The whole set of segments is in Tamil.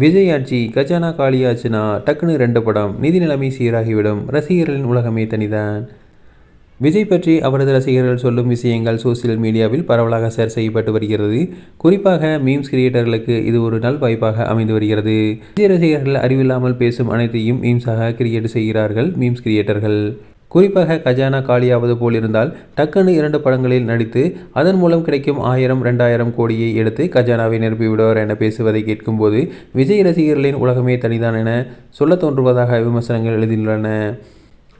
விஜய் ஆட்சி கஜானா காலியாச்சுன்னா டக்குன்னு 2 படம், நிதி நிலைமை சீராகிவிடும், ரசிகர்களின் உலகமே தனிதான். விஜய் பற்றி அவரது ரசிகர்கள் சொல்லும் விஷயங்கள் சோசியல் மீடியாவில் பரவலாக ஷேர் செய்யப்பட்டு வருகிறது. குறிப்பாக மீம்ஸ் கிரியேட்டர்களுக்கு இது ஒரு நல் வாய்ப்பாக அமைந்து வருகிறது. விஜய் ரசிகர்கள் அறிவில்லாமல் பேசும் அனைத்தையும் மீம்ஸாக கிரியேட் செய்கிறார்கள் மீம்ஸ் கிரியேட்டர்கள். குறிப்பாக கஜானா காலியாவது போல் இருந்தால் டக்குன்னு 2 படங்களில் நடித்து அதன் மூலம் கிடைக்கும் 1000, 2000 கோடியை எடுத்து கஜானாவை நிரப்பிவிடுவார் என பேசுவதை கேட்கும்போது விஜய் ரசிகர்களின் உலகமே தனிதான் என சொல்ல தோன்றுவதாக விமர்சனங்கள் எழுதியுள்ளன.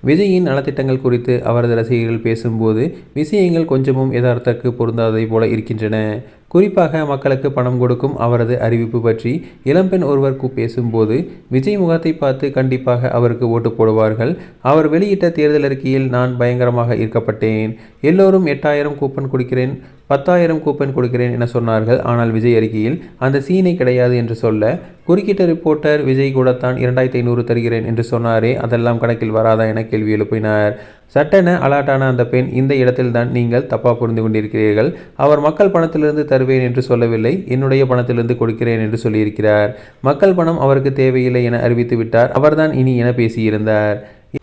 விஜயின் நலத்திட்டங்கள் குறித்து அவரது ரசிகர்கள் பேசும்போது விஷயங்கள் கொஞ்சமும் யதார்த்தத்துக்கு பொருந்தாததை போல இருக்கின்றன. குறிப்பாக மக்களுக்கு பணம் கொடுக்கும் அவரது அறிவிப்பு பற்றி இளம்பெண் ஒருவர் பேசும்போது விஜய் முகத்தை பார்த்து கண்டிப்பாக அவருக்கு ஓட்டு போடுவார்கள். அவர் வெளியிட்ட தேர்தல் அறிக்கையில் நான் பயங்கரமாக ஈர்க்கப்பட்டேன். எல்லோரும் 8000 கூப்பன் கொடுக்கிறேன், 10,000 கூப்பன் கொடுக்கிறேன் என சொன்னார்கள். ஆனால் விஜய் அறிக்கையில் அந்த சீனே கிடையாது என்று சொல்ல குறுக்கிட்ட ரிப்போர்ட்டர் விஜய் கூடத்தான் 2500 தருகிறேன் என்று சொன்னாரே, அதெல்லாம் கணக்கில் வராதா என கேள்வி எழுப்பினார். சட்டென அலாட்டான அந்த பெண், இந்த இடத்தில்தான் நீங்கள் தப்பா புரிந்து கொண்டிருக்கிறீர்கள். அவர் மக்கள் பணத்திலிருந்து தருவேன் என்று சொல்லவில்லை, என்னுடைய பணத்திலிருந்து கொடுக்கிறேன் என்று சொல்லியிருக்கிறார். மக்கள் பணம் அவருக்கு தேவையில்லை என அறிவித்து விட்டார். அவர்தான் இனி என பேசியிருந்தார்.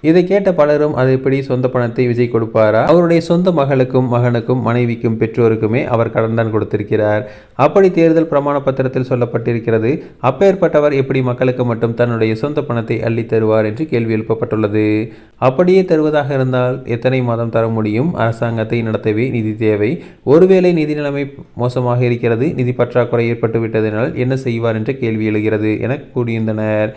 இதை கேட்ட பலரும் அது எப்படி சொந்த பணத்தை விஜய் கொடுப்பாரா? அவருடைய சொந்த மகளுக்கும் மகனுக்கும் மனைவிக்கும் பெற்றோருக்குமே அவர் கடன் தான் கொடுத்திருக்கிறார். அப்படி தேர்தல் பிரமாண பத்திரத்தில் சொல்லப்பட்டிருக்கிறது. அப்பேற்பட்டவர் எப்படி மக்களுக்கு மட்டும் தன்னுடைய சொந்த பணத்தை அள்ளி தருவார் என்று கேள்வி எழுப்பப்பட்டுள்ளது. அப்படியே தருவதாக இருந்தால் எத்தனை மாதம் தர முடியும்? அரசாங்கத்தை நடத்தவே நிதி தேவை. ஒருவேளை நிதி நிலைமை மோசமாக இருக்கிறது, நிதி பற்றாக்குறை ஏற்பட்டு விட்டதனால் என்ன செய்வார் என்ற கேள்வி எழுகிறது என கூறியிருந்தனர்.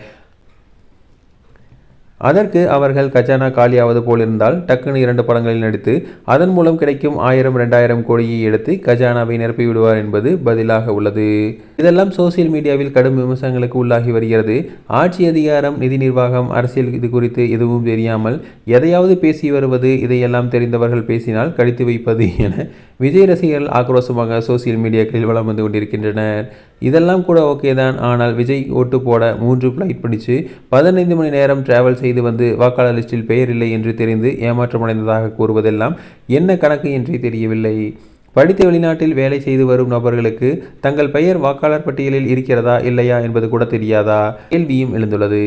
அதற்கு அவர்கள் கஜானா காலியாவது போலிருந்தால் டக்குன்னு 2 படங்களில் நடித்து அதன் மூலம் கிடைக்கும் 1000, 2000 கோடியை எடுத்து கஜானாவை நிரப்பிவிடுவார் என்பது பதிலாக உள்ளது. இதெல்லாம் சோசியல் மீடியாவில் கடும் விமர்சனங்களுக்கு உள்ளாகி வருகிறது. ஆட்சி அதிகாரம், நிதி நிர்வாகம், அரசியல் இது குறித்து எதுவும் தெரியாமல் எதையாவது பேசி வருவது, இதையெல்லாம் தெரிந்தவர்கள் பேசினால் கடித்து வைப்பது என விஜய் ரசிகர்கள் ஆக்ரோஷமாக சோசியல் மீடியாக்களில் வலம் வந்து கொண்டிருக்கின்றனர். இதெல்லாம் கூட ஓகே தான். ஆனால் விஜய் ஓட்டு போட 3 ஃப்ளைட் பிடிச்சு 15 மணி நேரம் டிராவல் செய்து வந்து வாக்காளர் லிஸ்டில் பெயர் இல்லை என்று தெரிந்து ஏமாற்றமடைந்ததாக கூறுவதெல்லாம் என்ன கணக்கு என்றே தெரியவில்லை. படித்து வெளிநாட்டில் வேலை செய்து வரும் நபர்களுக்கு தங்கள் பெயர் வாக்காளர் பட்டியலில் இருக்கிறதா இல்லையா என்பது கூட தெரியாதா? கேள்வியும் எழுந்துள்ளது.